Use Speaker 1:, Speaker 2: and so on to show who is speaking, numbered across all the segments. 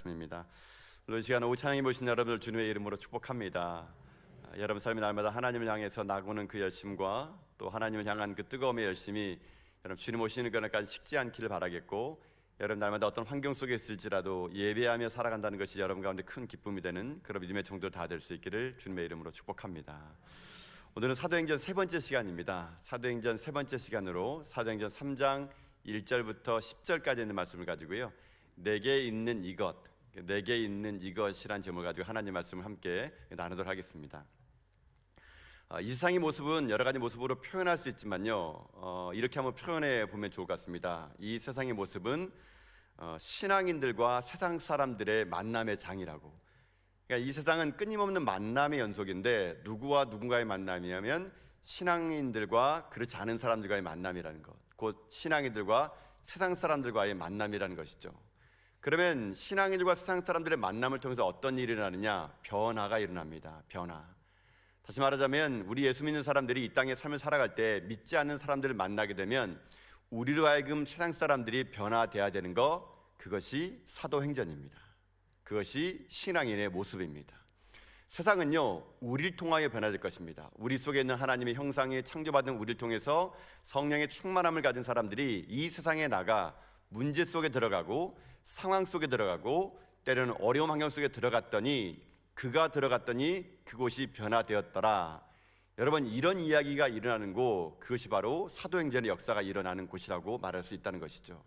Speaker 1: 말씀입니다. 오늘 이 시간 오후 찬양에 모신 여러분을 주님의 이름으로 축복합니다. 여러분 삶의 날마다 하나님을 향해서 나고는 그 열심과 또 하나님을 향한 그 뜨거움의 열심이 여러분 주님 오시는 그날까지 식지 않기를 바라겠고, 여러분 날마다 어떤 환경 속에 있을지라도 예배하며 살아간다는 것이 여러분 가운데 큰 기쁨이 되는 그런 믿음의 종들 다 될 수 있기를 주님의 이름으로 축복합니다. 오늘은 사도행전 세 번째 시간입니다. 사도행전 세 번째 시간으로 사도행전 3장 1절부터 10절까지 있는 말씀을 가지고요, 내게 있는 이것, 내게 있는 이것이란 제목을 가지고 하나님 말씀을 함께 나누도록 하겠습니다. 이 세상의 모습은 여러 가지 모습으로 표현할 수 있지만요, 이렇게 한번 표현해 보면 좋을 것 같습니다. 이 세상의 모습은 신앙인들과 세상 사람들의 만남의 장이라고. 그러니까 이 세상은 끊임없는 만남의 연속인데, 누구와 누군가의 만남이냐면 신앙인들과 그렇지 않은 사람들과의 만남이라는 것, 곧 신앙인들과 세상 사람들과의 만남이라는 것이죠. 그러면 신앙인들과 세상 사람들의 만남을 통해서 어떤 일이 일어나느냐? 변화가 일어납니다. 변화. 다시 말하자면 우리 예수 믿는 사람들이 이 땅의 삶을 살아갈 때 믿지 않는 사람들을 만나게 되면 우리로 하여금 세상 사람들이 변화돼야 되는 것, 그것이 사도행전입니다. 그것이 신앙인의 모습입니다. 세상은요, 우리를 통하여 변화될 것입니다. 우리 속에 있는 하나님의 형상에 창조받은 우리를 통해서 성령의 충만함을 가진 사람들이 이 세상에 나가 문제 속에 들어가고 상황 속에 들어가고 때로는 어려운 환경 속에 들어갔더니 그곳이 변화되었더라. 여러분, 이런 이야기가 일어나는 곳, 그것이 바로 사도행전의 역사가 일어나는 곳이라고 말할 수 있다는 것이죠.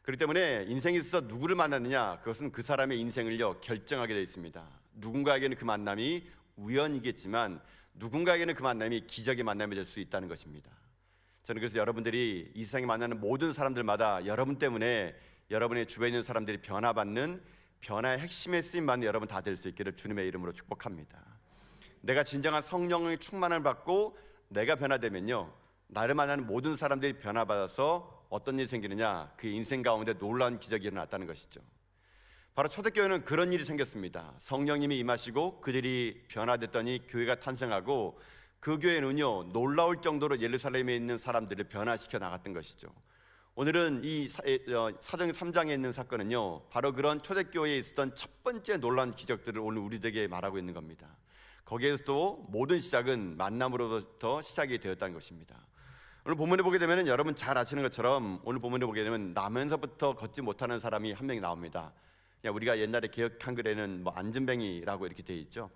Speaker 1: 그렇기 때문에 인생에 있어서 누구를 만나느냐, 그것은 그 사람의 인생을요 결정하게 되어 있습니다. 누군가에게는 그 만남이 우연이겠지만 누군가에게는 그 만남이 기적의 만남이 될 수 있다는 것입니다. 저는 그래서 여러분들이 이 세상에 만나는 모든 사람들마다 여러분 때문에 여러분의 주변에 있는 사람들이 변화받는, 변화의 핵심에 쓰임받는 여러분 다 될 수 있기를 주님의 이름으로 축복합니다. 내가 진정한 성령의 충만을 받고 내가 변화되면요, 나를 만나는 모든 사람들이 변화받아서 어떤 일이 생기느냐? 그 인생 가운데 놀라운 기적이 일어났다는 것이죠. 바로 초대교회는 그런 일이 생겼습니다. 성령님이 임하시고 그들이 변화됐더니 교회가 탄생하고, 그 교회는요 놀라울 정도로 예루살렘에 있는 사람들을 변화시켜 나갔던 것이죠. 오늘은 이 사도행전 3장에 있는 사건은요, 바로 그런 초대교회에 있었던 첫 번째 놀라운 기적들을 오늘 우리들에게 말하고 있는 겁니다. 거기에서도 모든 시작은 만남으로부터 시작이 되었다는 것입니다. 오늘 본문에 보게 되면 여러분 잘 아시는 것처럼 오늘 본문에 보게 되면 나면서부터 걷지 못하는 사람이 한 명이 나옵니다. 우리가 옛날에 개역 한글에는 안진뱅이라고 이렇게 되어 있죠.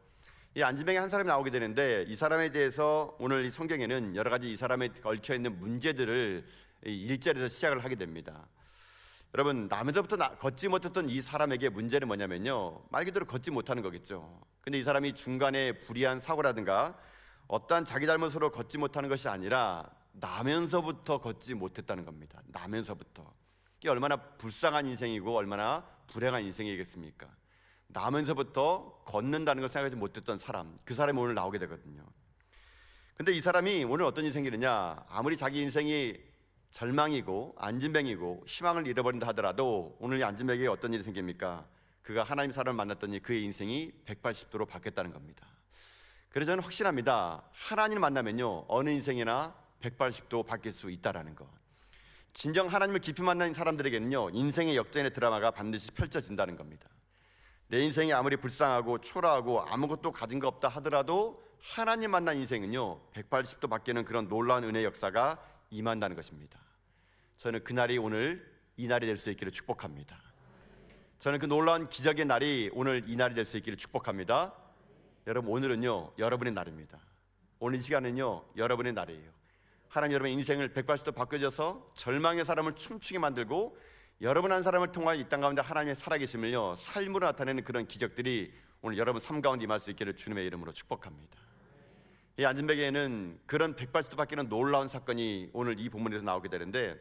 Speaker 1: 이 안진뱅이 한 사람이 나오게 되는데, 이 사람에 대해서 오늘 이 성경에는 여러 가지 이 사람에 얽혀 있는 문제들을 1절에서 시작을 하게 됩니다. 여러분, 나면서부터 걷지 못했던 이 사람에게 문제는 뭐냐면요, 말 그대로 걷지 못하는 거겠죠. 근데 이 사람이 중간에 불의한 사고라든가 어떠한 자기 잘못으로 걷지 못하는 것이 아니라 나면서부터 걷지 못했다는 겁니다. 나면서부터. 이게 얼마나 불쌍한 인생이고 얼마나 불행한 인생이겠습니까? 나면서부터 걷는다는 걸 생각하지 못했던 사람, 그 사람이 오늘 나오게 되거든요. 근데 이 사람이 오늘 어떤 일이 생기느냐? 아무리 자기 인생이 절망이고 안진뱅이고 희망을 잃어버린다 하더라도 오늘 이 안진뱅에게 어떤 일이 생깁니까? 그가 하나님 사람을 만났더니 그의 인생이 180도로 바뀌었다는 겁니다. 그래서 저는 확신합니다. 하나님을 만나면요, 어느 인생이나 180도 바뀔 수 있다라는 것. 진정 하나님을 깊이 만난 사람들에게는요, 인생의 역전의 드라마가 반드시 펼쳐진다는 겁니다. 내 인생이 아무리 불쌍하고 초라하고 아무것도 가진 거 없다 하더라도 하나님 만난 인생은요 180도 바뀌는 그런 놀라운 은혜의 역사가 임한다는 것입니다. 저는 그날이 오늘 이 날이 될 수 있기를 축복합니다. 저는 그 놀라운 기적의 날이 오늘 이 날이 될 수 있기를 축복합니다. 여러분, 오늘은요 여러분의 날입니다. 오늘 이 시간은요 여러분의 날이에요. 하나님 여러분의 인생을 180도 바꿔줘서 절망의 사람을 춤추게 만들고, 여러분 한 사람을 통하여 이 땅 가운데 하나님의 살아계심을요 삶으로 나타내는 그런 기적들이 오늘 여러분 삶 가운데 임할 수 있기를 주님의 이름으로 축복합니다. 이 안진뱅에는 그런 180도 바뀌는 놀라운 사건이 오늘 이 본문에서 나오게 되는데,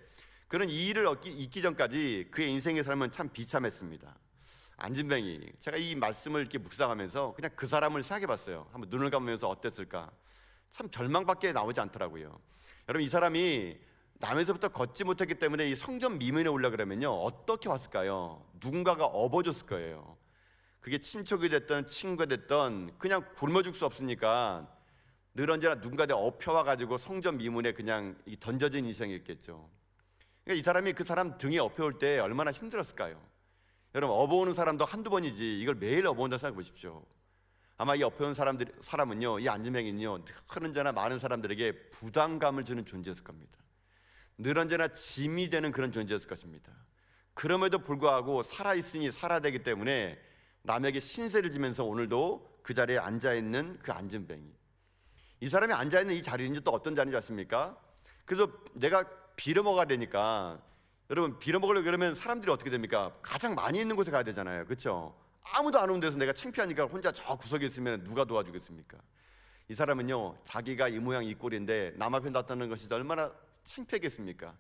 Speaker 1: 그런 이 일을 잊기 전까지 그의 인생의 삶은 참 비참했습니다. 안진뱅이, 제가 이 말씀을 이렇게 묵상하면서 그냥 그 사람을 생각해봤어요. 한번 눈을 감으면서 어땠을까? 참 절망밖에 나오지 않더라고요. 여러분, 이 사람이 나면서부터 걷지 못했기 때문에 이 성전 미문에 올라 그러면요 어떻게 왔을까요? 누군가가 업어줬을 거예요. 그게 친척이 됐던 친구가 됐던 그냥 굶어 죽을 수 없으니까 늘 언제나 누군가에 업혀와가지고 성전 미문에 그냥 던져진 인생이었겠죠. 그러니까 이 사람이 그 사람 등에 업혀올 때 얼마나 힘들었을까요? 여러분, 업어오는 사람도 한두 번이지 이걸 매일 업어온다 생각해 보십시오. 아마 이 업혀온 사람은요, 이 안진뱅이는요, 늘 언제나 많은 사람들에게 부담감을 주는 존재였을 겁니다. 늘 언제나 짐이 되는 그런 존재였을 것입니다. 그럼에도 불구하고 살아있으니 살아야 되기 때문에 남에게 신세를 지면서 오늘도 그 자리에 앉아있는 그 안진뱅이, 이 사람이 앉아있는 이 자리는 또 어떤 자리인지 아십니까? 그래서 내가 빌어먹어야 되니까, 여러분, 빌어먹으려고 그러면 사람들이 어떻게 됩니까? 가장 많이 있는 곳에 가야 되잖아요. 그렇죠? 아무도 안 오는 데서 내가 창피하니까 혼자 저 구석에 있으면 누가 도와주겠습니까? 이 사람은요, 자기가 이 모양 이 꼴인데 남 앞에 나타나는 것이 얼마나 창피하겠습니까?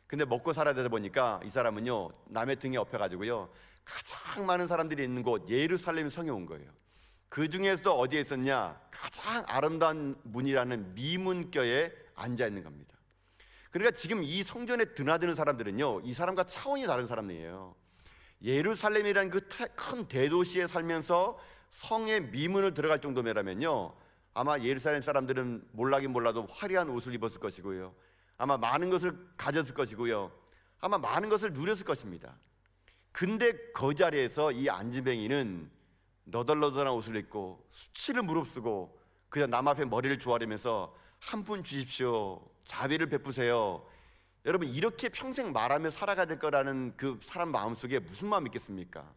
Speaker 1: 근데 먹고 살아야 되다 보니까 이 사람은요, 남의 등에 업혀가지고요, 가장 많은 사람들이 있는 곳 예루살렘 성에 온 거예요. 그 중에서도 어디에 있었냐? 가장 아름다운 문이라는 미문교에 앉아 있는 겁니다. 그러니까 지금 이 성전에 드나드는 사람들은요, 이 사람과 차원이 다른 사람이에요. 예루살렘이라는 그 큰 대도시에 살면서 성의 미문을 들어갈 정도면요, 아마 예루살렘 사람들은 몰라긴 몰라도 화려한 옷을 입었을 것이고요, 아마 많은 것을 가졌을 것이고요, 아마 많은 것을 누렸을 것입니다. 근데 그 자리에서 이 안진뱅이는 너덜너덜한 옷을 입고 수치를 무릅쓰고 그냥 남 앞에 머리를 조아리면서 한 푼 주십시오, 자비를 베푸세요. 여러분, 이렇게 평생 말하며 살아가야 될 거라는 그 사람 마음속에 무슨 마음이 있겠습니까?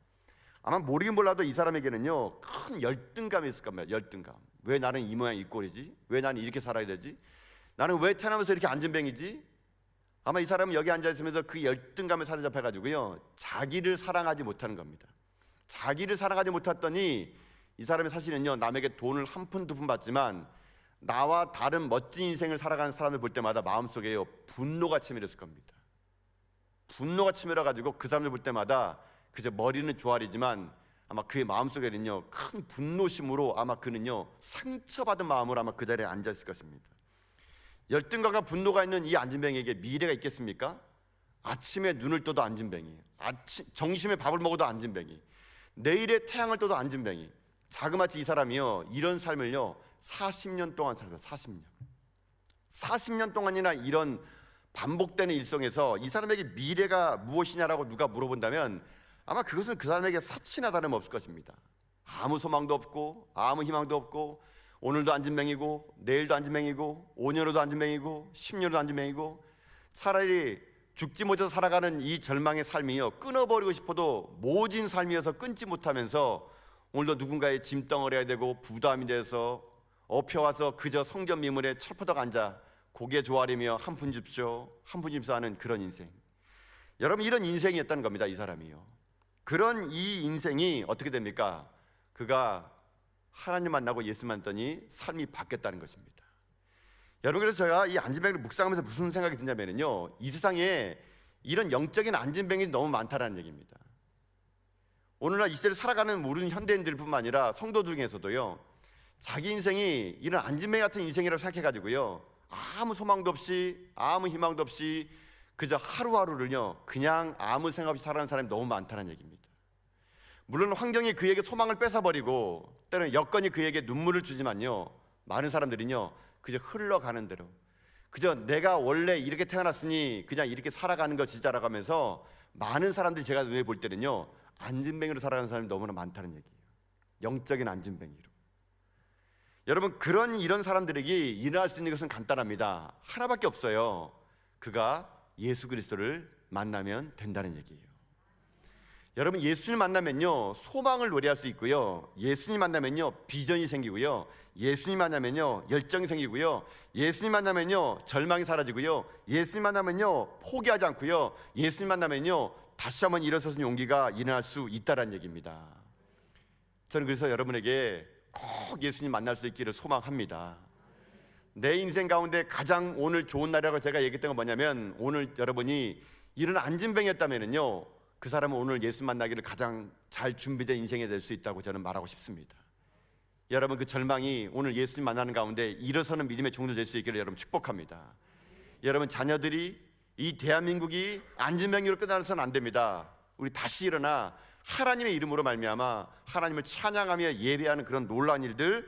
Speaker 1: 아마 모르긴 몰라도 이 사람에게는요, 큰 열등감이 있을 겁니다. 열등감. 왜 나는 이 모양 이 꼴이지? 왜 나는 이렇게 살아야 되지? 나는 왜 태어나면서 이렇게 안진뱅이지? 아마 이 사람은 여기 앉아있으면서 그 열등감에 사로잡혀가지고요, 자기를 사랑하지 못하는 겁니다. 자기를 사랑하지 못했더니 이 사람이 사실은요, 남에게 돈을 한 푼 두 푼 받지만 나와 다른 멋진 인생을 살아가는 사람을 볼 때마다 마음속에요, 분노가 치밀었을 겁니다. 분노가 치밀어가지고 그 사람을 볼 때마다 그저 머리는 조아리지만 아마 그의 마음속에는요, 큰 분노심으로 아마 그는요, 상처받은 마음으로 아마 그 자리에 앉아있을 것입니다. 열등감과 분노가 있는 이 안진뱅이에게 미래가 있겠습니까? 아침에 눈을 떠도 안진뱅이, 점심에 밥을 먹어도 안진뱅이, 내일에 태양을 떠도 안진뱅이. 자그마치 이 사람이요, 이런 삶을요 40년 동안 살았어요. 40년 동안이나 이런 반복되는 일성에서 이 사람에게 미래가 무엇이냐라고 누가 물어본다면 아마 그것은 그 사람에게 사치나 다름없을 것입니다. 아무 소망도 없고 아무 희망도 없고, 오늘도 안진뱅이고 내일도 안진뱅이고 5년 후도 안진뱅이고 10년 후도 안진뱅이고, 차라리 죽지 못해서 살아가는 이 절망의 삶이요, 끊어버리고 싶어도 모진 삶이어서 끊지 못하면서 오늘도 누군가의 짐덩어리가 되고 부담이 돼서 업혀와서 그저 성전 미문에 철퍼덕 앉아 고개 조아리며 한 푼 줍쇼 한 푼 줍쇼 하는 그런 인생. 여러분, 이런 인생이었다는 겁니다. 이 사람이요. 그런 이 인생이 어떻게 됩니까? 그가 하나님 만나고 예수 만났더니 삶이 바뀌었다는 것입니다. 여러분, 그래서 제가 이 안진뱅이를 묵상하면서 무슨 생각이 드냐면요, 이 세상에 이런 영적인 안진뱅이 너무 많다라는 얘기입니다. 오늘날 이 시대를 살아가는 모르는 현대인들뿐만 아니라 성도들 중에서도요, 자기 인생이 이런 안진뱅이 같은 인생이라고 생각해가지고요, 아무 소망도 없이 아무 희망도 없이 그저 하루하루를요 그냥 아무 생각 없이 살아가는 사람이 너무 많다는 얘기입니다. 물론 환경이 그에게 소망을 뺏어버리고 때로는 여건이 그에게 눈물을 주지만요, 많은 사람들은요 그저 흘러가는 대로, 그저 내가 원래 이렇게 태어났으니 그냥 이렇게 살아가는 것이자라고 하면서 많은 사람들이 제가 눈에 볼 때는요, 안진뱅이로 살아가는 사람이 너무나 많다는 얘기예요. 영적인 안진뱅이로. 여러분, 이런 사람들에게 일어날 수 있는 것은 간단합니다. 하나밖에 없어요. 그가 예수 그리스도를 만나면 된다는 얘기예요. 여러분, 예수님 만나면요 소망을 노래할 수 있고요, 예수님 만나면요 비전이 생기고요, 예수님 만나면요 열정이 생기고요, 예수님 만나면요 절망이 사라지고요, 예수님 만나면요 포기하지 않고요, 예수님 만나면요 다시 한번 일어서는 용기가 일어날 수 있다는 얘기입니다. 저는 그래서 여러분에게 꼭 예수님 만날 수 있기를 소망합니다. 내 인생 가운데 가장 오늘 좋은 날이라고 제가 얘기했던 건 뭐냐면, 오늘 여러분이 이런 안진뱅이였다면요, 그 사람은 오늘 예수 만나기를 가장 잘 준비된 인생이 될 수 있다고 저는 말하고 싶습니다. 여러분, 그 절망이 오늘 예수님 만나는 가운데 일어서는 믿음의 종들 될 수 있기를 여러분 축복합니다. 여러분, 자녀들이 이 대한민국이 안진뱅이로 끝나서는 안 됩니다. 우리 다시 일어나 하나님의 이름으로 말미암아 하나님을 찬양하며 예배하는 그런 놀라운 일들,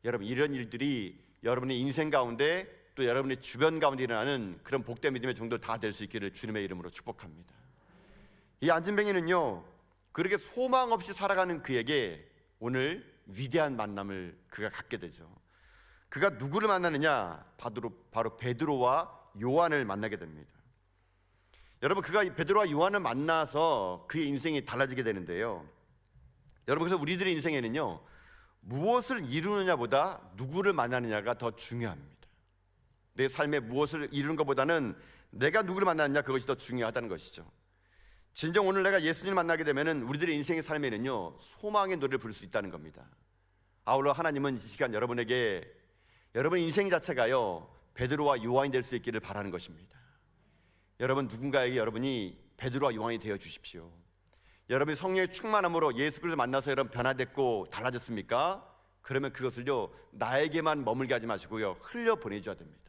Speaker 1: 여러분, 이런 일들이 여러분의 인생 가운데 또 여러분의 주변 가운데 일어나는 그런 복된 믿음의 종들 다 될 수 있기를 주님의 이름으로 축복합니다. 이 안진뱅이는요 그렇게 소망 없이 살아가는 그에게 오늘 위대한 만남을 그가 갖게 되죠. 그가 누구를 만나느냐? 바로 베드로와 요한을 만나게 됩니다. 여러분, 그가 베드로와 요한을 만나서 그의 인생이 달라지게 되는데요. 여러분, 그래서 우리들의 인생에는요, 무엇을 이루느냐보다 누구를 만나느냐가 더 중요합니다. 내 삶에 무엇을 이루는 것보다는 내가 누구를 만나느냐, 그것이 더 중요하다는 것이죠. 진정 오늘 내가 예수님을 만나게 되면은 우리들의 인생의 삶에는요, 소망의 노래를 부를 수 있다는 겁니다. 아울러 하나님은 이 시간 여러분에게 여러분 인생 자체가요, 베드로와 요한이 될 수 있기를 바라는 것입니다. 여러분, 누군가에게 여러분이 베드로와 요한이 되어 주십시오. 여러분이 성령의 충만함으로 예수 그리스도를 만나서 여러분 변화됐고 달라졌습니까? 그러면 그것을요, 나에게만 머물게 하지 마시고요, 흘려 보내줘야 됩니다.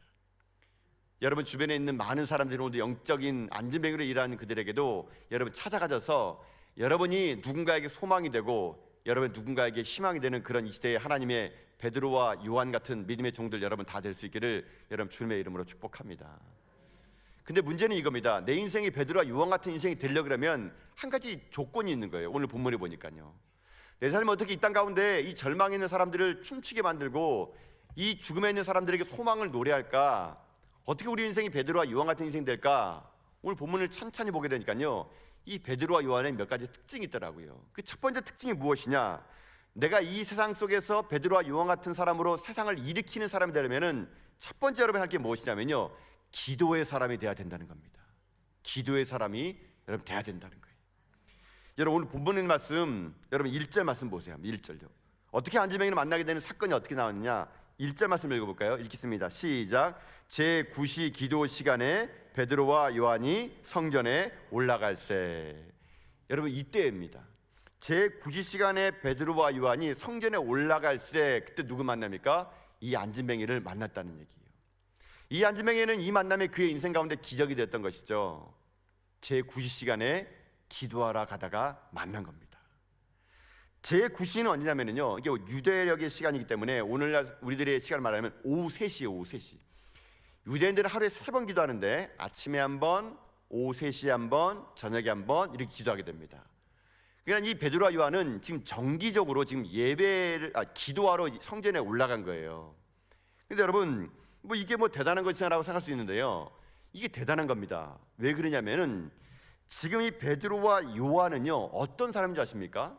Speaker 1: 여러분 주변에 있는 많은 사람들이 오늘 영적인 안전뱅이로 일하는 그들에게도 여러분 찾아가셔서 여러분이 누군가에게 소망이 되고 여러분 누군가에게 희망이 되는 그런 이 시대에 하나님의 베드로와 요한 같은 믿음의 종들 여러분 다 될 수 있기를 여러분 주님의 이름으로 축복합니다. 근데 문제는 이겁니다. 내 인생이 베드로와 요한 같은 인생이 되려고 그러면 한 가지 조건이 있는 거예요. 오늘 본문에 보니까요. 내 삶이 어떻게 이 땅 가운데 이 절망에 있는 사람들을 춤추게 만들고 이 죽음에 있는 사람들에게 소망을 노래할까? 어떻게 우리 인생이 베드로와 요한 같은 인생이 될까? 오늘 본문을 찬찬히 보게 되니까요, 이 베드로와 요한의 몇 가지 특징이 있더라고요. 그 첫 번째 특징이 무엇이냐? 내가 이 세상 속에서 베드로와 요한 같은 사람으로 세상을 일으키는 사람이 되려면은 첫 번째 여러분 할 게 무엇이냐면요, 기도의 사람이 돼야 된다는 겁니다. 기도의 사람이 여러분 돼야 된다는 거예요. 여러분 오늘 본문의 말씀, 여러분 1절 말씀 보세요. 1절요. 어떻게 안지명이를 만나게 되는 사건이 어떻게 나왔느냐? 1절 말씀 읽어볼까요? 읽겠습니다. 시작. 제9시 기도 시간에 베드로와 요한이 성전에 올라갈새. 여러분 이때입니다. 제9시 시간에 베드로와 요한이 성전에 올라갈새. 그때 누구 만납니까? 이 안진뱅이를 만났다는 얘기예요. 이 안진뱅이는 이 만남이 그의 인생 가운데 기적이 됐던 것이죠. 제9시 시간에 기도하러 가다가 만난 겁니다. 제9시는 언제냐면요, 이게 유대력의 시간이기 때문에 오늘날 우리들의 시간을 말하면 오후 3시예요. 오후 3시. 유대인들은 하루에 3번 기도하는데 아침에 한 번, 오후 3시에 한 번, 저녁에 한 번 이렇게 기도하게 됩니다. 그러니까 이 베드로와 요한은 지금 정기적으로 지금 기도하러 성전에 올라간 거예요. 근데 여러분 뭐 이게 뭐 대단한 것이라고 생각할 수 있는데요, 이게 대단한 겁니다. 왜 그러냐면은 지금 이 베드로와 요한은요 어떤 사람인 줄 아십니까?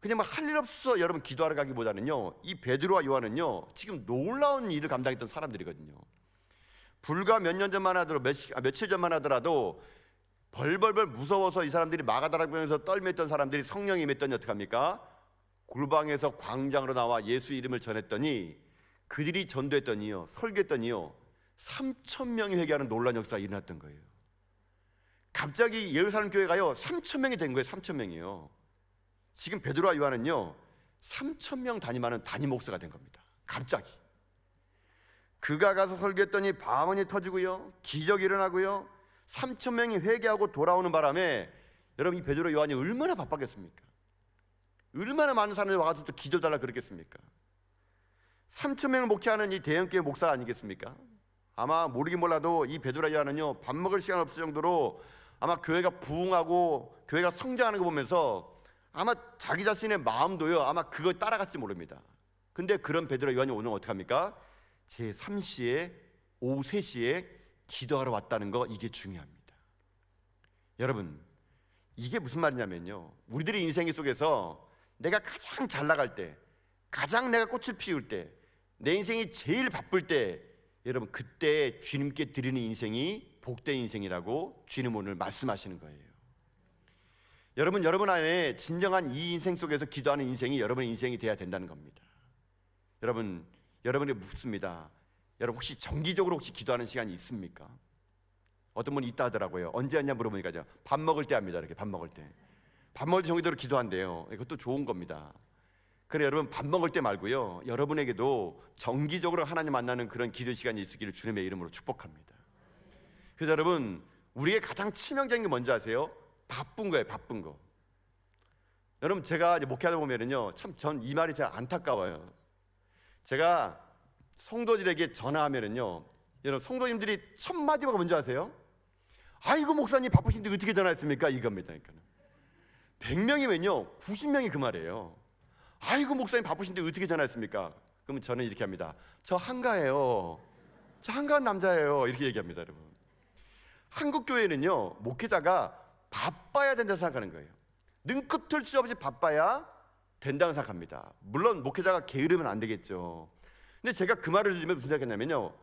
Speaker 1: 그냥 뭐 할 일 없어서 여러분 기도하러 가기보다는요, 이 베드로와 요한은요 지금 놀라운 일을 감당했던 사람들이거든요. 불과 몇 년 전만 하더라도 며칠 전만 하더라도 벌벌벌 무서워서 이 사람들이 마가다락방에서 떨매했던 사람들이 성령이 임했더니 어떡합니까? 골방에서 광장으로 나와 예수 이름을 전했더니 그들이 전도했더니요, 설교했더니요 3,000명이 회개하는 놀라운 역사가 일어났던 거예요. 갑자기 예루살렘 교회가요 3,000명이 된 거예요. 3,000명이요. 지금 베드로와 요한은요 3,000명 단임하는 단임 목사가 된 겁니다. 갑자기 그가 가서 설교했더니 방언이 터지고요, 기적이 일어나고요, 3,000명이 회개하고 돌아오는 바람에 여러분 이 베드로 요한이 얼마나 바빴겠습니까? 얼마나 많은 사람들이 와서 또 기도달라 그랬겠습니까? 3,000명을 목회하는 이 대형교회 목사 아니겠습니까? 아마 모르긴 몰라도 이 베드로 요한은요 밥 먹을 시간 없을 정도로 아마 교회가 부흥하고 교회가 성장하는 거 보면서 아마 자기 자신의 마음도요 아마 그거 따라갔지 모릅니다. 근데 그런 베드로 요한이 오늘 어떡합니까? 제3시에 오후 3시에 기도하러 왔다는 거, 이게 중요합니다. 여러분 이게 무슨 말이냐면요, 우리들의 인생 속에서 내가 가장 잘 나갈 때, 가장 내가 꽃을 피울 때, 내 인생이 제일 바쁠 때, 여러분 그때 주님께 드리는 인생이 복된 인생이라고 주님 오늘 말씀하시는 거예요. 여러분 안에 진정한 이 인생 속에서 기도하는 인생이 여러분의 인생이 돼야 된다는 겁니다. 여러분이 묻습니다. 여러분 혹시 정기적으로 혹시 기도하는 시간이 있습니까? 어떤 분이 있다 하더라고요. 언제 하냐 물어보니까 밥 먹을 때 합니다. 이렇게 밥 먹을 때 정기적으로 기도한대요. 이것도 좋은 겁니다. 그래 여러분 밥 먹을 때 말고요, 여러분에게도 정기적으로 하나님 만나는 그런 기도 시간이 있기를 주님의 이름으로 축복합니다. 그래서 여러분 우리의 가장 치명적인 게 뭔지 아세요? 바쁜 거예요. 바쁜 거. 여러분 제가 이제 목회하다 보면은요 참 전 이 말이 제일 안타까워요. 제가 성도들에게 전화하면은요, 여러분 성도님들이 첫 마디가 뭔지 아세요? 아이고 목사님 바쁘신데 어떻게 전화했습니까? 이겁니다. 그러니까 100명이면요 90명이 그 말이에요. 아이고 목사님 바쁘신데 어떻게 전화했습니까? 그러면 저는 이렇게 합니다. 저 한가해요. 저 한가한 남자예요. 이렇게 얘기합니다, 여러분. 한국 교회는요 목회자가 바빠야 된다고 생각하는 거예요. 눈꺼틀 수 없이 바빠야 된다고 생각합니다. 물론 목회자가 게으르면 안 되겠죠. 근데 제가 그 말을 들으면 무슨 생각했냐면요,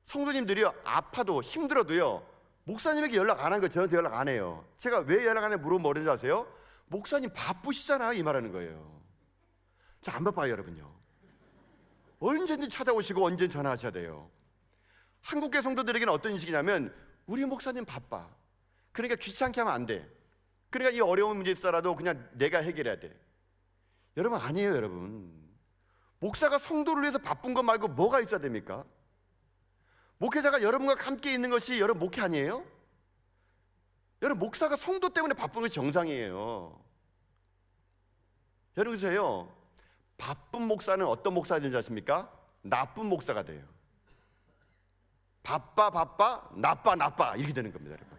Speaker 1: 성도님들이 아파도 힘들어도요 목사님에게 연락 안 한 거예요. 저한테 연락 안 해요. 제가 왜 연락 안 해 물어보면 뭐라는 줄 아세요? 목사님 바쁘시잖아요, 이 말하는 거예요. 저 안 바빠요, 여러분요. 언제든지 찾아오시고 언제든 전화하셔야 돼요. 한국계 성도들에게는 어떤 인식이냐면 우리 목사님 바빠. 그러니까 귀찮게 하면 안 돼. 그러니까 이 어려운 문제 있어라도 그냥 내가 해결해야 돼. 여러분 아니에요, 여러분. 목사가 성도를 위해서 바쁜 것 말고 뭐가 있어야 됩니까? 목회자가 여러분과 함께 있는 것이 여러분 목회 아니에요? 여러분 목사가 성도 때문에 바쁜 것이 정상이에요. 여러분 그래서요 바쁜 목사는 어떤 목사가 되는지 아십니까? 나쁜 목사가 돼요. 바빠 나빠 이렇게 되는 겁니다, 여러분.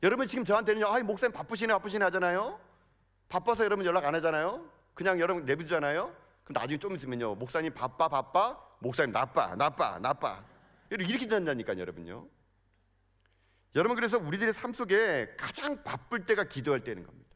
Speaker 1: 여러분 지금 저한테는 목사님 바쁘시네 하잖아요. 바빠서 여러분 연락 안 하잖아요. 그냥 여러분 내비두잖아요. 그럼 나중에 좀 있으면요 목사님 바빠 목사님 나빠 이렇게 된다니까요, 여러분요. 여러분 그래서 우리들의 삶 속에 가장 바쁠 때가 기도할 때는 겁니다.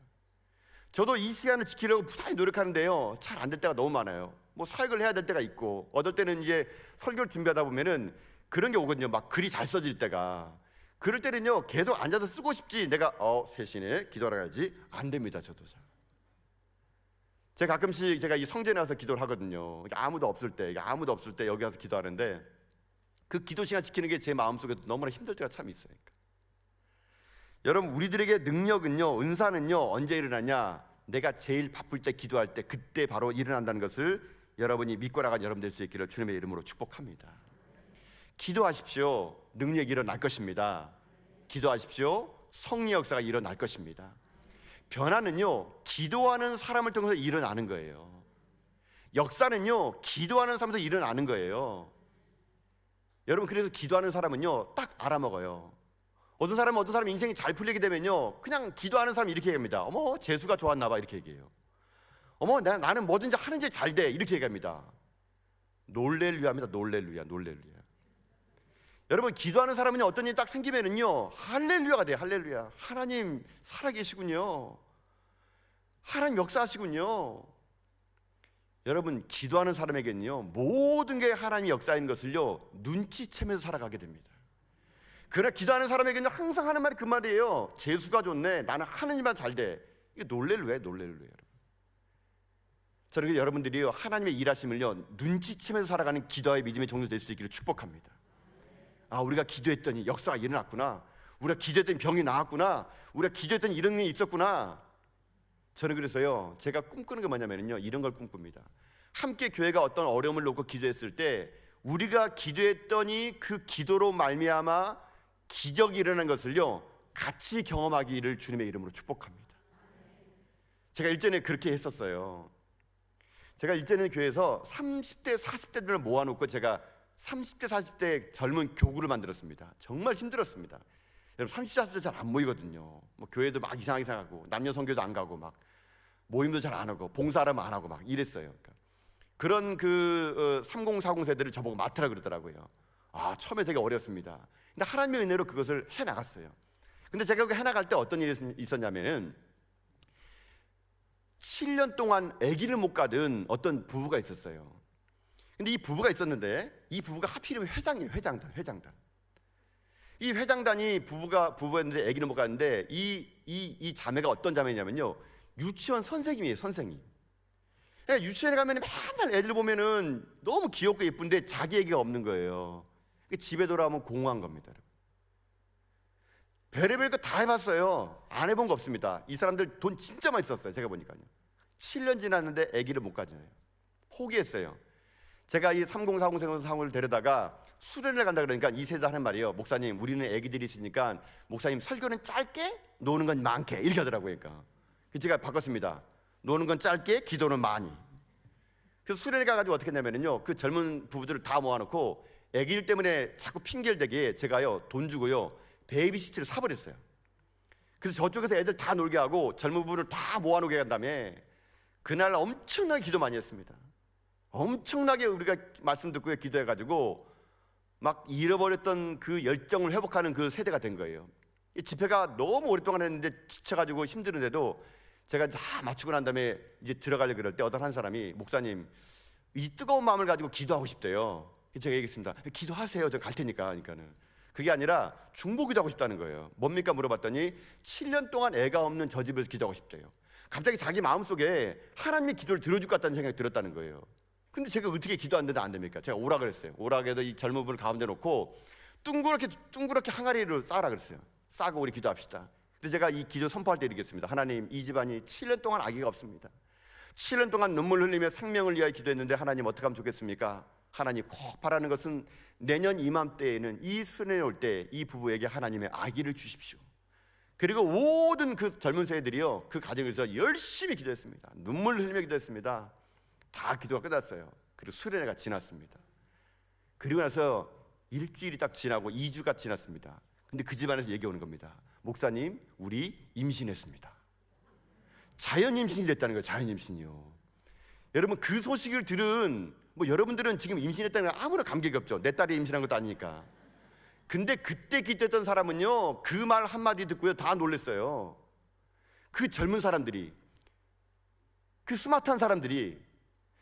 Speaker 1: 저도 이 시간을 지키려고 무사히 노력하는데요 잘 안 될 때가 너무 많아요. 뭐 사역을 해야 될 때가 있고 어떨 때는 이제 설교를 준비하다 보면은 그런 게 오거든요. 막 글이 잘 써질 때가. 그럴 때는요 계속 앉아서 쓰고 싶지 내가 3시에 기도하러 가야지 안 됩니다. 저도 잘. 제가 가끔씩 제가 이 성전에 와서 기도를 하거든요. 아무도 없을 때 여기 와서 기도하는데 그 기도 시간 지키는 게 제 마음속에 너무나 힘들 때가 참 있어요. 여러분 우리들에게 능력은요 은사는요 언제 일어나냐? 내가 제일 바쁠 때 기도할 때 그때 바로 일어난다는 것을 여러분이 믿고 나간 여러분 될 수 있기를 주님의 이름으로 축복합니다. 기도하십시오. 능력이 일어날 것입니다. 기도하십시오. 성령 역사가 일어날 것입니다. 변화는요 기도하는 사람을 통해서 일어나는 거예요. 역사는요 기도하는 사람에서 일어나는 거예요. 여러분 그래서 기도하는 사람은요 딱 알아먹어요. 어떤 사람은 인생이 잘 풀리게 되면요 그냥 기도하는 사람이 이렇게 얘기합니다. 어머 재수가 좋았나 봐 이렇게 얘기해요. 어머 나는 뭐든지 하는 일 잘 돼 이렇게 얘기합니다. 놀렐루야입니다. 놀렐루야. 여러분 기도하는 사람은요 어떤 일이 딱 생기면은요 할렐루야가 돼요. 할렐루야. 하나님 살아계시군요. 하나님 역사하시군요. 여러분 기도하는 사람에게는요 모든 게 하나님의 역사인 것을요 눈치채면서 살아가게 됩니다. 그러나 기도하는 사람에게는 항상 하는 말이 그 말이에요. 재수가 좋네. 나는 하는 일만 잘 돼. 이게 놀렐루야. 여러분. 저는 여러분들이요 하나님의 일하심을요 눈치채면서 살아가는 기도의 믿음의 종류 될 수 있기를 축복합니다. 우리가 기도했더니 역사가 일어났구나. 우리가 기도했더니 병이 나았구나. 우리가 기도했더니 이런 일이 있었구나. 저는 그래서요 제가 꿈꾸는 게 뭐냐면요 이런 걸 꿈꿉니다. 함께 교회가 어떤 어려움을 놓고 기도했을 때 우리가 기도했더니 그 기도로 말미암아 기적이 일어난 것을요 같이 경험하기를 주님의 이름으로 축복합니다. 제가 일전에 그렇게 했었어요. 제가 일전에 교회에서 30대 40대들을 모아놓고 제가 30대 40대 젊은 교구를 만들었습니다. 정말 힘들었습니다. 여러분 30대 40대 잘 안 모이거든요. 뭐 교회도 막 이상하게 생각하고 남녀 선교도 안 가고 막 모임도 잘 안 하고 봉사하면 안 하고 막 이랬어요. 그런 3040 세대를 저보고 맡으라 그러더라고요. 처음에 되게 어렵습니다. 근데 하나님의 은혜로 그것을 해나갔어요. 근데 제가 그 해나갈 때 어떤 일이 있었냐면은 7년 동안 아기를 못 가든 어떤 부부가 있었어요. 근데 이 부부가 있었는데 이 부부가 하필이면 회장이에요. 회장단. 이 회장단이 부부였는데 아기를 못 가는데 이 자매가 어떤 자매냐면요 유치원 선생님이에요. 선생님. 유치원에 가면 맨날 애들 보면은 너무 귀엽고 예쁜데 자기 얘기가 없는 거예요. 집에 돌아오면 공허한 겁니다. 별의별 거 다 해봤어요. 안 해본 거 없습니다. 이 사람들 돈 진짜 많이 썼어요. 제가 보니까요. 7년 지났는데 아기를 못 가져요. 포기했어요. 제가 이 3040 상을 데려다가 수련을 간다 그러니까 이 세대 하는 말이에요. 목사님 우리는 아기들이 있으니까 목사님 설교는 짧게 노는 건 많게 이렇게 하더라고요. 그러니까 제가 바꿨습니다. 노는 건 짧게 기도는 많이. 그래서 수련회 가가지고 어떻게 했냐면요 그 젊은 부부들을 다 모아놓고 아기들 때문에 자꾸 핑계를 대게 제가요 돈 주고요 베이비시트를 사버렸어요. 그래서 저쪽에서 애들 다 놀게 하고 젊은 부부를 다 모아놓게 한 다음에 그날 엄청나게 기도 많이 했습니다. 엄청나게 우리가 말씀 듣고 기도해가지고 막 잃어버렸던 그 열정을 회복하는 그 세대가 된 거예요. 이 집회가 너무 오랫동안 했는데 지쳐가지고 힘드는데도 제가 다 마치고 난 다음에 이제 들어가려고 그럴 때 어떤 한 사람이 목사님 이 뜨거운 마음을 가지고 기도하고 싶대요. 제가 얘기했습니다. 기도하세요. 제가 갈 테니까. 그러니까는 그게 아니라 중보기도 하고 싶다는 거예요. 뭡니까 물어봤더니 7년 동안 애가 없는 저 집에서 기도하고 싶대요. 갑자기 자기 마음속에 하나님의 기도를 들어줄 것 같다는 생각이 들었다는 거예요. 근데 제가 어떻게 기도하는데도 안 됩니까? 제가 오라 그랬어요. 오라 그래도 이 젊은 분을 가운데 놓고 둥그렇게 항아리를 싸라 그랬어요. 싸고 우리 기도합시다. 근데 제가 이 기도 선포할 때 이르겠습니다. 하나님, 이 집안이 7년 동안 아기가 없습니다. 7년 동안 눈물 흘리며 생명을 위하여 기도했는데 하나님 어떻게 하면 좋겠습니까? 하나님 꼭 바라는 것은 내년 이맘때에는 이 수련회 올 때 이 부부에게 하나님의 아기를 주십시오. 그리고 모든 그 젊은 세대들이요 그 가정에서 열심히 기도했습니다. 눈물 흘리며 기도했습니다. 다 기도가 끝났어요. 그리고 수련회가 지났습니다. 그리고 나서 일주일이 딱 지나고 2주가 지났습니다. 근데 그 집안에서 얘기 오는 겁니다. 목사님, 우리 임신했습니다. 자연 임신이 됐다는 거예요. 자연 임신이요. 여러분 그 소식을 들은 여러분들은 지금 임신했다는 건 아무런 감격이 없죠. 내 딸이 임신한 것도 아니니까. 근데 그때 기도했던 사람은요 그 말 한마디 듣고요 다 놀랐어요. 그 젊은 사람들이, 그 스마트한 사람들이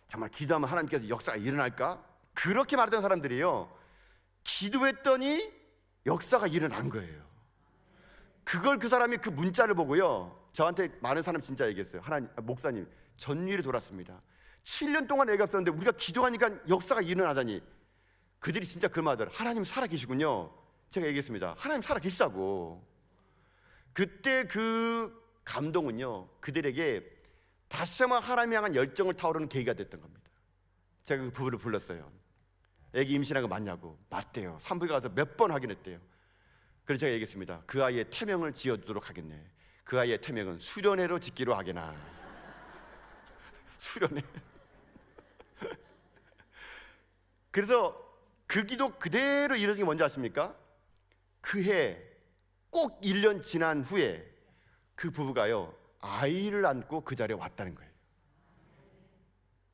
Speaker 1: 정말 기도하면 하나님께서 역사가 일어날까? 그렇게 말했던 사람들이요 기도했더니 역사가 일어난 거예요. 그걸 그 사람이 그 문자를 보고요 저한테 많은 사람 진짜 얘기했어요. 하나님, 목사님 전일이 돌았습니다. 7년 동안 애가 없었는데 우리가 기도하니까 역사가 일어나다니. 그들이 진짜 그 말을 하나님 살아계시군요. 제가 얘기했습니다. 하나님 살아계시다고. 그때 그 감동은요 그들에게 다시 한번 하나님을 향한 열정을 타오르는 계기가 됐던 겁니다. 제가 그 부부를 불렀어요. 애기 임신한 거 맞냐고. 맞대요. 산부인과 가서 몇 번 확인했대요. 그래서 제가 얘기했습니다. 그 아이의 태명을 지어주도록 하겠네. 그 아이의 태명은 수련회로 짓기로 하게나. 수련회. 그래서 그 기도 그대로 이루어진 게 뭔지 아십니까? 그 해 꼭 1년 지난 후에 그 부부가요 아이를 안고 그 자리에 왔다는 거예요.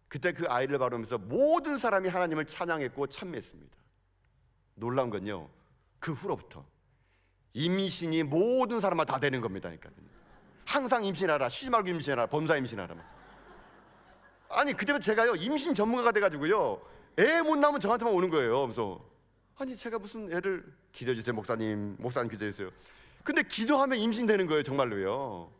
Speaker 1: 그때 그 아이를 바라보면서 모든 사람이 하나님을 찬양했고 찬미했습니다. 놀라운 건요 그 후로부터 임신이 모든 사람마다 다 되는 겁니다. 그러니까 항상 임신하라, 쉬지 말고 임신하라, 범사 임신하라. 아니 그때부터 제가요 임신 전문가가 돼가지고요 애 못 낳으면 저한테만 오는 거예요. 그래서 아니 제가 무슨 애를 기도해주세요 목사님 기도해주세요. 근데 기도하면 임신되는 거예요 정말로요.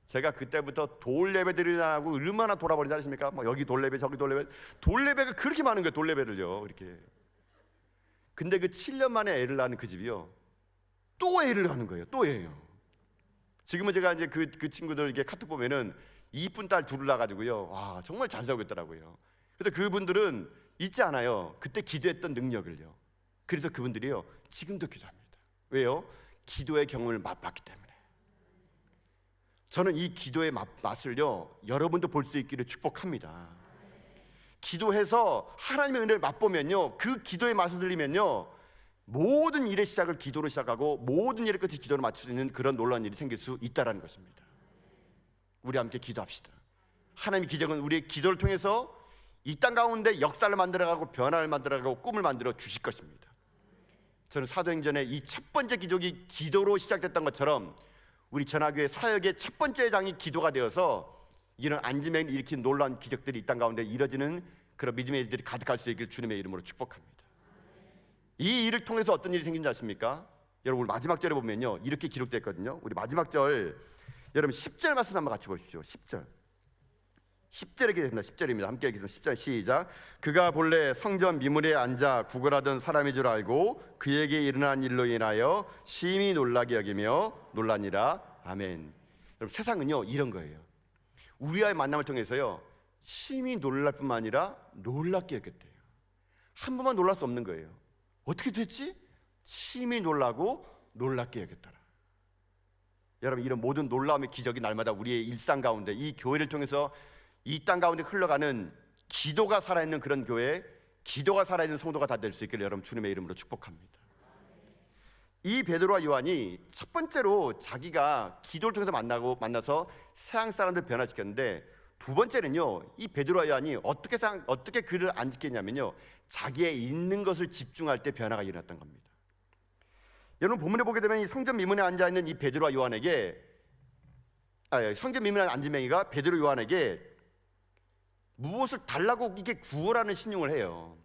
Speaker 1: 제가 그때부터 돌예배들이 나고 얼마나 돌아버린지 아십니까? 여기 돌예배 저기 돌예배가 그렇게 많은 거예요. 돌예배를요 이렇게. 근데 그 7년 만에 애를 낳는 그 집이요 또 애를 낳는 거예요. 또 애예요. 지금은 제가 이제 그 친구들 이렇게 카톡 보면은 이쁜 딸 둘을 낳아가지고요 와 정말 잘 살고 있더라고요. 그래서 그분들은 잊지 않아요 그때 기도했던 능력을요. 그래서 그분들이요 지금도 기도합니다. 왜요? 기도의 경험을 맛봤기 때문에. 저는 이 기도의 맛을요 여러분도 볼 수 있기를 축복합니다. 기도해서 하나님의 은혜를 맛보면요 그 기도의 맛을 들리면요 모든 일의 시작을 기도로 시작하고 모든 일의 끝을 기도로 맞출 수 있는 그런 놀라운 일이 생길 수 있다는 것입니다. 우리 함께 기도합시다. 하나님의 기적은 우리의 기도를 통해서 이 땅 가운데 역사를 만들어가고 변화를 만들어가고 꿈을 만들어 주실 것입니다. 저는 사도행전의 이 첫 번째 기적이 기도로 시작됐던 것처럼 우리 전화교회 사역의 첫 번째 장이 기도가 되어서 이런 안지맹을 일으킨 놀라운 기적들이 이 땅 가운데 이뤄지는 그런 믿음의 일들이 가득할 수 있기를 주님의 이름으로 축복합니다. 이 일을 통해서 어떤 일이 생긴지 아십니까? 여러분 마지막 절에 보면요 이렇게 기록되어 있거든요. 우리 마지막 절 여러분 10절 말씀 한번 같이 보십시오. 10절에 계십니다. 10절입니다. 함께 읽겠습니다. 10절 시작. 그가 본래 성전 미문에 앉아 구걸하던 사람인 줄 알고 그에게 일어난 일로 인하여 심히 놀라게 여기며 놀라니라. 아멘. 여러분 세상은요 이런 거예요. 우리와의 만남을 통해서요 심히 놀랄 뿐만 아니라 놀랍게 여겼대요. 한 번만 놀랄 수 없는 거예요. 어떻게 됐지? 심히 놀라고 놀랍게 여겼더라. 여러분 이런 모든 놀라움의 기적이 날마다 우리의 일상 가운데 이 교회를 통해서 이 땅 가운데 흘러가는 기도가 살아있는 그런 교회, 기도가 살아있는 성도가 다 될 수 있기를 여러분 주님의 이름으로 축복합니다. 이 베드로와 요한이 첫 번째로 자기가 기도를 통해서 만나서 세상 사람들 변화시켰는데, 두 번째는요, 이 베드로와 요한이 어떻게 그를 안 지켰냐면요, 자기의 있는 것을 집중할 때 변화가 일어났던 겁니다. 여러분 본문에 보게 되면 이 성전 미문에 앉아 있는 이 베드로와 요한에게, 성전 미문에 앉은 맹이가 베드로 요한에게 무엇을 달라고 이게 구호라는 신용을 해요.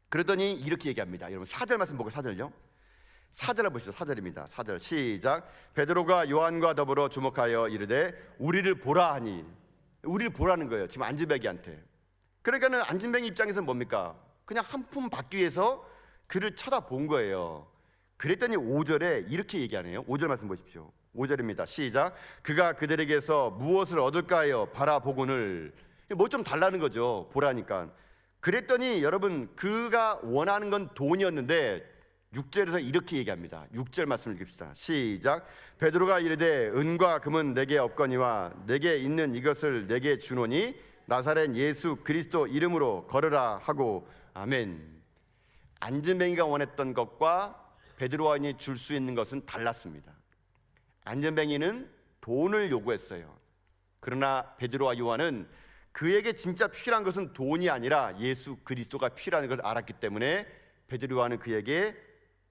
Speaker 1: 그러더니 이렇게 얘기합니다. 여러분 4절 말씀 보고 4절요. 4절을 보시죠. 4절입니다. 4절 시작. 베드로가 요한과 더불어 주목하여 이르되 우리를 보라 하니, 우리를 보라는 거예요. 지금 안진뱅이한테. 그러니까는 안진뱅이 입장에서는 뭡니까? 그냥 한 푼 받기 위해서 그를 쳐다본 거예요. 그랬더니 5절에 이렇게 얘기하네요. 5절 말씀 보십시오. 5절입니다. 시작. 그가 그들에게서 무엇을 얻을까요? 바라보고는, 뭐 좀 달라는 거죠. 보라니까. 그랬더니 여러분 그가 원하는 건 돈이었는데 6절에서 이렇게 얘기합니다. 6절 말씀을 읽읍시다. 시작. 베드로가 이르되 은과 금은 내게 없거니와 내게 있는 이것을 내게 주노니 나사렛 예수 그리스도 이름으로 걸으라 하고. 아멘. 안진뱅이가 원했던 것과 베드로와인이 줄 수 있는 것은 달랐습니다. 안진뱅이는 돈을 요구했어요. 그러나 베드로와 요한은 그에게 진짜 필요한 것은 돈이 아니라 예수 그리스도가 필요한 걸 알았기 때문에 베드로 요한은 그에게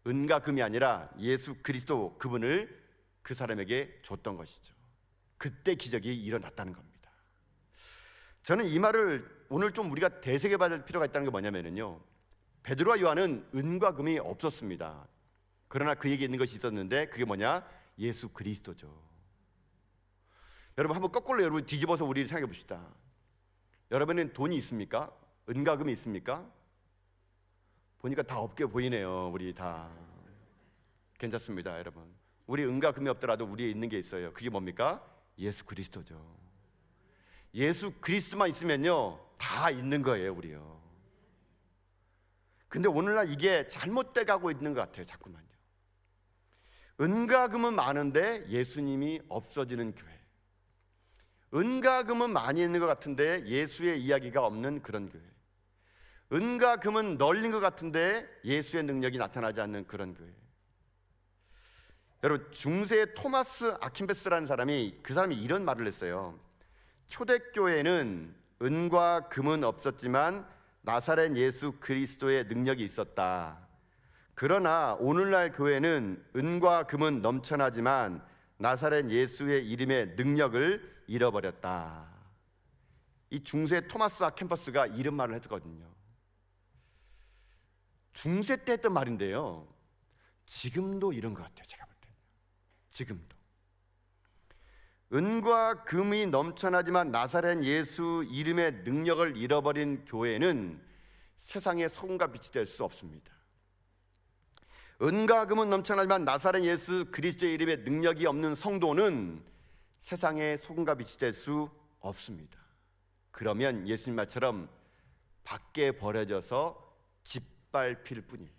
Speaker 1: 은과 금이 아니라 예수 그리스도, 그분을 그 사람에게 줬던 것이죠. 그때 기적이 일어났다는 겁니다. 저는 이 말을 오늘 좀 우리가 되새겨봐야 필요가 있다는 게 뭐냐면요, 베드로와 요한은 은과 금이 없었습니다. 그러나 그에게 있는 것이 있었는데 그게 뭐냐? 예수 그리스도죠. 여러분 한번 거꾸로 여러분 뒤집어서 우리 생각해 봅시다. 여러분은 돈이 있습니까? 은과 금이 있습니까? 보니까 다 없게 보이네요. 우리 다 괜찮습니다. 여러분 우리 은과 금이 없더라도 우리에 있는 게 있어요. 그게 뭡니까? 예수 그리스도죠. 예수 그리스도만 있으면요 다 있는 거예요. 우리요. 근데 오늘날 이게 잘못돼 가고 있는 것 같아요. 자꾸만요. 은과 금은 많은데 예수님이 없어지는 교회, 은과 금은 많이 있는 것 같은데 예수의 이야기가 없는 그런 교회, 은과 금은 널린 것 같은데 예수의 능력이 나타나지 않는 그런 교회. 여러분 중세의 토마스 아킨베스라는 사람이, 그 사람이 이런 말을 했어요. 초대교회는 은과 금은 없었지만 나사렛 예수 그리스도의 능력이 있었다. 그러나 오늘날 교회는 은과 금은 넘쳐나지만 나사렛 예수의 이름의 능력을 잃어버렸다. 이 중세 토마스 아킨버스가 이런 말을 했거든요. 중세 때 했던 말인데요, 지금도 이런 것 같아요. 제가 볼 때 지금도 은과 금이 넘쳐나지만 나사렛 예수 이름의 능력을 잃어버린 교회는 세상의 소금과 빛이 될 수 없습니다. 은과 금은 넘쳐나지만 나사렛 예수 그리스도의 이름의 능력이 없는 성도는 세상의 소금과 빛이 될 수 없습니다. 그러면 예수님 말처럼 밖에 버려져서 짓밟힐 뿐이에요.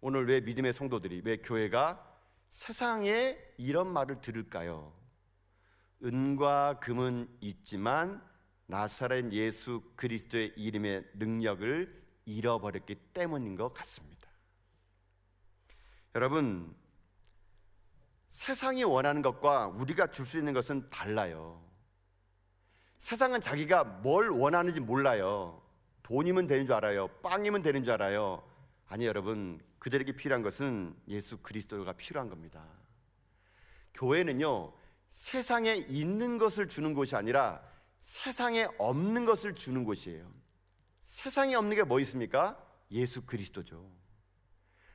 Speaker 1: 오늘 왜 믿음의 성도들이, 왜 교회가 세상에 이런 말을 들을까요? 은과 금은 있지만 나사렛 예수 그리스도의 이름의 능력을 잃어버렸기 때문인 것 같습니다. 여러분 세상이 원하는 것과 우리가 줄 수 있는 것은 달라요. 세상은 자기가 뭘 원하는지 몰라요. 돈이면 되는 줄 알아요. 빵이면 되는 줄 알아요. 아니 여러분, 그들에게 필요한 것은 예수 그리스도가 필요한 겁니다. 교회는요 세상에 있는 것을 주는 곳이 아니라 세상에 없는 것을 주는 곳이에요. 세상에 없는 게 뭐 있습니까? 예수 그리스도죠.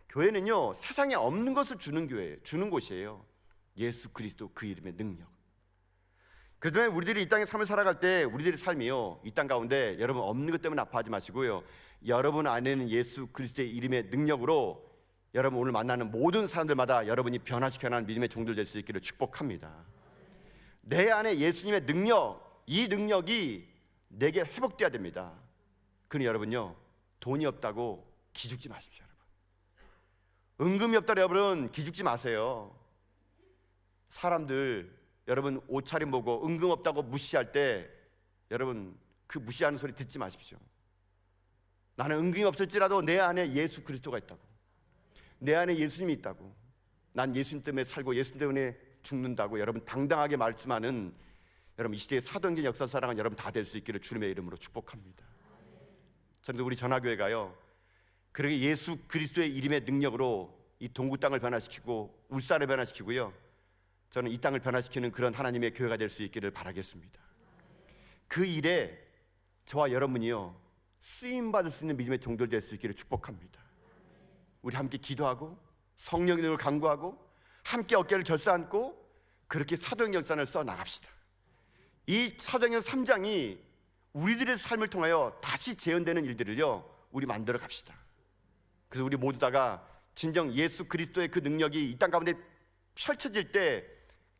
Speaker 1: 교회는요 세상에 없는 것을 주는 교회예요. 주는 곳이에요. 예수 그리스도, 그 이름의 능력. 그다음에 우리들이 이 땅의 삶을 살아갈 때 우리들의 삶이요, 이 땅 가운데 여러분 없는 것 때문에 아파하지 마시고요, 여러분 안에는 예수 그리스도의 이름의 능력으로 여러분 오늘 만나는 모든 사람들마다 여러분이 변화시켜나가는 믿음의 종들 될 수 있기를 축복합니다. 내 안에 예수님의 능력, 이 능력이 내게 회복돼야 됩니다. 그러니 여러분요 돈이 없다고 기죽지 마십시오. 여러분 은금이 없다고 여러분 기죽지 마세요. 사람들 여러분 옷차림 보고 은금 없다고 무시할 때 여러분 그 무시하는 소리 듣지 마십시오. 나는 은금이 없을지라도 내 안에 예수 그리스도가 있다고, 내 안에 예수님이 있다고, 난 예수님 때문에 살고 예수님 때문에 죽는다고 여러분 당당하게 말씀하는 여러분 이 시대의 사도행전 역사 사랑은 여러분 다 될 수 있기를 주님의 이름으로 축복합니다. 저는 우리 전화교회가요, 그렇게 예수 그리스도의 이름의 능력으로 이 동구 땅을 변화시키고 울산을 변화시키고요, 저는 이 땅을 변화시키는 그런 하나님의 교회가 될 수 있기를 바라겠습니다. 그 일에 저와 여러분이요 쓰임받을 수 있는 믿음의 종들 될 수 있기를 축복합니다. 우리 함께 기도하고 성령의 능력을 간구하고 함께 어깨를 결사안고 그렇게 사도행전 역사를 써나갑시다. 이 사도행전 3장이 우리들의 삶을 통하여 다시 재현되는 일들을요 우리 만들어 갑시다. 그래서 우리 모두 다가 진정 예수 그리스도의 그 능력이 이 땅 가운데 펼쳐질 때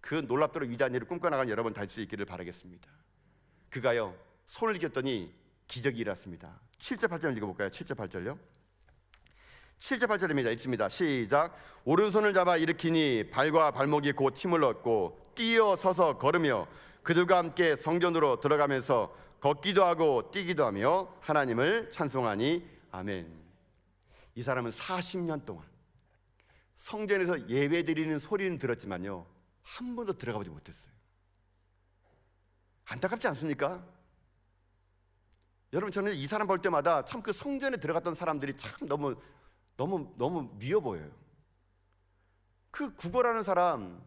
Speaker 1: 그 놀랍도록 위대한 일을 꿈꿔나가는 여러분 될 수 있기를 바라겠습니다. 그가요 손을 이겼더니 기적이 일어났습니다. 7절 8절 읽어볼까요? 7절 8절요. 7절 8절입니다. 읽습니다. 시작. 오른손을 잡아 일으키니 발과 발목이 곧 힘을 얻고 뛰어 서서 걸으며 그들과 함께 성전으로 들어가면서 걷기도 하고 뛰기도 하며 하나님을 찬송하니 아멘. 이 사람은 40년 동안 성전에서 예배드리는 소리는 들었지만요 한 번도 들어가보지 못했어요. 안타깝지 않습니까? 여러분 저는 이 사람 볼 때마다 참 그 성전에 들어갔던 사람들이 참 너무 미워 보여요. 그 구걸하는 사람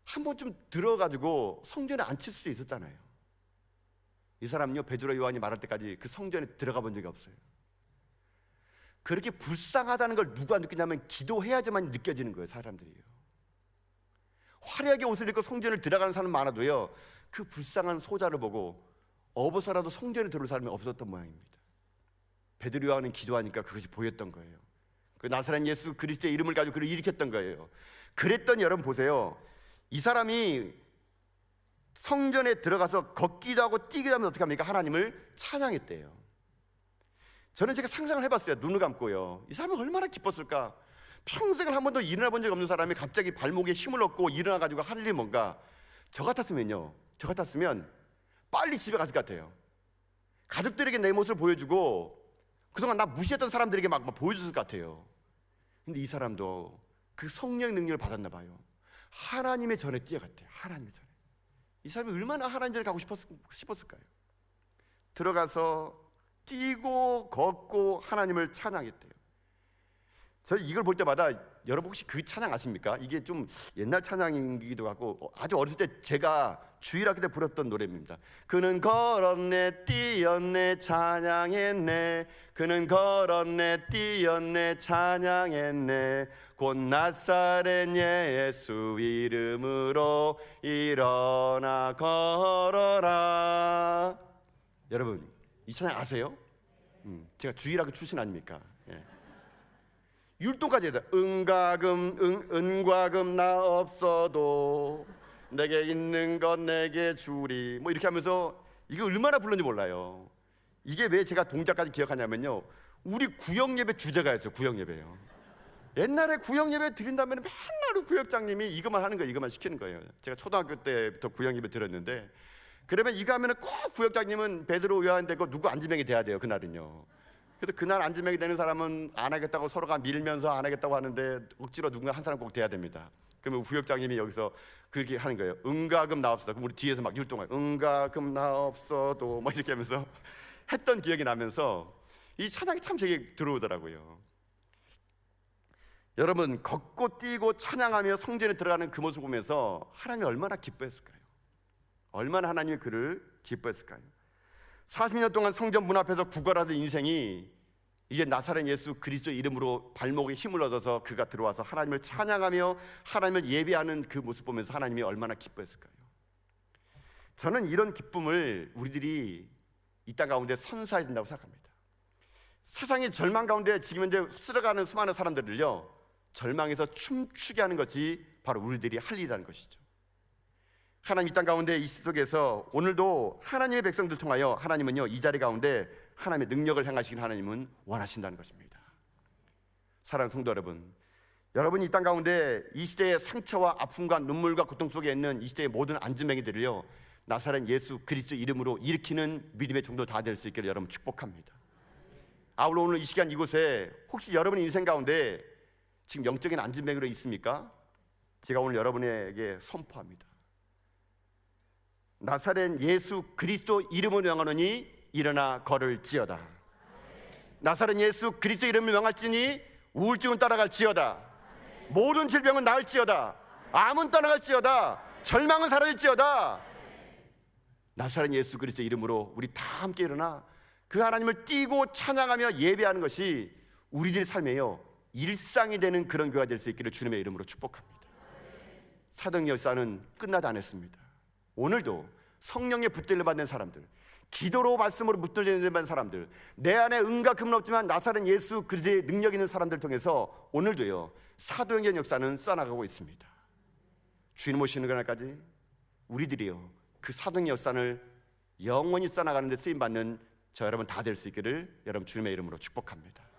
Speaker 1: 한 번쯤 들어가지고 성전에 앉힐 수 있었잖아요. 이 사람은요 베드로 요한이 말할 때까지 그 성전에 들어가 본 적이 없어요. 그렇게 불쌍하다는 걸 누가 느끼냐면 기도해야지만 느껴지는 거예요. 사람들이요 화려하게 옷을 입고 성전을 들어가는 사람 많아도요 그 불쌍한 소자를 보고 어버서라도 성전에 들어올 사람이 없었던 모양입니다. 베드로 요한은 기도하니까 그것이 보였던 거예요. 그 나사렛 예수 그리스도의 이름을 가지고 그를 일으켰던 거예요. 그랬더니 여러분 보세요, 이 사람이 성전에 들어가서 걷기도 하고 뛰기도 하면 어떻게 합니까? 하나님을 찬양했대요. 저는 제가 상상을 해봤어요. 눈을 감고요. 이 사람은 얼마나 기뻤을까? 평생을 한 번도 일어나 본 적이 없는 사람이 갑자기 발목에 힘을 얻고 일어나가지고 할 일이 뭔가. 저 같았으면 빨리 집에 갔을 것 같아요. 가족들에게 내 모습을 보여주고 그동안 나 무시했던 사람들에게 막 보여줬을 것 같아요. 근데 이 사람도 그 성령의 능력을 받았나 봐요. 하나님의 전에 뛰어갔대요. 하나님의 전에. 이 사람이 얼마나 하나님 전에 가고 싶었을까요? 들어가서 뛰고 걷고 하나님을 찬양했대요. 저는 이걸 볼 때마다 여러분 혹시 그 찬양 아십니까? 이게 좀 옛날 찬양이기도 하고 아주 어렸을 때 제가 주일학교 때 불렀던 노래입니다. 그는 걸었네 뛰었네 찬양했네 그는 걸었네 뛰었네 찬양했네 곧 나사렛 예수 이름으로 일어나 걸어라. 여러분 이 찬양 아세요? 제가 주일학교 출신 아닙니까? 예. 율동까지 해야 돼. 은과 금 나 없어도 내게 있는 것 내게 주리 뭐 이렇게 하면서 이거 얼마나 불렀는지 몰라요. 이게 왜 제가 동작까지 기억하냐면요 우리 구역예배 주제가였죠. 구역예배요. 옛날에 구역예배 드린다면 맨날 구역장님이 이것만 하는 거예요. 이것만 시키는 거예요. 제가 초등학교 때부터 구역예배 들었는데 그러면 이거 하면은 꼭 구역장님은 베드로 요한 되고 누구 안지명이 돼야 돼요. 그날은요. 그래서 그날 안지명이 되는 사람은 안 하겠다고 서로가 밀면서 안 하겠다고 하는데 억지로 누군가 한 사람 꼭 돼야 됩니다. 그러면 구역장님이 여기서 그렇게 하는 거예요. 은과 금 나 없어도. 그럼 우리 뒤에서 막 율동해요. 은과 금 나 없어도 뭐 이렇게 하면서 했던 기억이 나면서 이 찬양이 참 제게 들어오더라고요. 여러분 걷고 뛰고 찬양하며 성전에 들어가는 그 모습을 보면서 하나님이 얼마나 기뻐했을까요? 얼마나 하나님이 그를 기뻐했을까요? 40년 동안 성전 문 앞에서 구걸하던 인생이 이제 나사렛 예수 그리스도 이름으로 발목에 힘을 얻어서 그가 들어와서 하나님을 찬양하며 하나님을 예배하는 그 모습 보면서 하나님이 얼마나 기뻐했을까요? 저는 이런 기쁨을 우리들이 이 땅 가운데 선사해야 된다고 생각합니다. 세상의 절망 가운데 지금 현재 쓸어가는 수많은 사람들을요 절망에서 춤추게 하는 것이 바로 우리들이 할 일이라는 것이죠. 하나님 이 땅 가운데 이 속에서 오늘도 하나님의 백성들 통하여 하나님은요 이 자리 가운데 하나님의 능력을 행하시길 하나님은 원하신다는 것입니다. 사랑하는 성도 여러분, 여러분이 이 땅 가운데 이 시대의 상처와 아픔과 눈물과 고통 속에 있는 이 시대의 모든 안진뱅이들을요 나사렛 예수 그리스도 이름으로 일으키는 믿음의 종도 다 될 수 있기를 여러분 축복합니다. 아울러 오늘 이 시간 이곳에 혹시 여러분의 인생 가운데 지금 영적인 안전뱅이로 있습니까? 제가 오늘 여러분에게 선포합니다. 나사렛 예수 그리스도 이름을 명하노니 일어나 걸을지어다. 나사렛 예수 그리스도 이름을 명할지니 우울증은 따라갈지어다. 모든 질병은 나을지어다. 암은 떠나갈지어다. 절망은 사라질지어다. 나사렛 예수 그리스도 이름으로 우리 다 함께 일어나 그 하나님을 띄고 찬양하며 예배하는 것이 우리들의 삶에요 일상이 되는 그런 교회가 될 수 있기를 주님의 이름으로 축복합니다. 사도행전 역사는 끝나지 않았습니다. 오늘도 성령의 붙들림 받는 사람들, 기도로 말씀으로 붙들림 받는 사람들, 내 안에 은과 금은 없지만 나사렛 예수 그리스도의 능력 있는 사람들 통해서 오늘도요 사도행전 역사는 써나가고 있습니다. 주님 오시는 그날까지 우리들이요 그 사도행전 역사를 영원히 써나가는 데 쓰임받는 저 여러분 다 될 수 있기를 여러분 주님의 이름으로 축복합니다.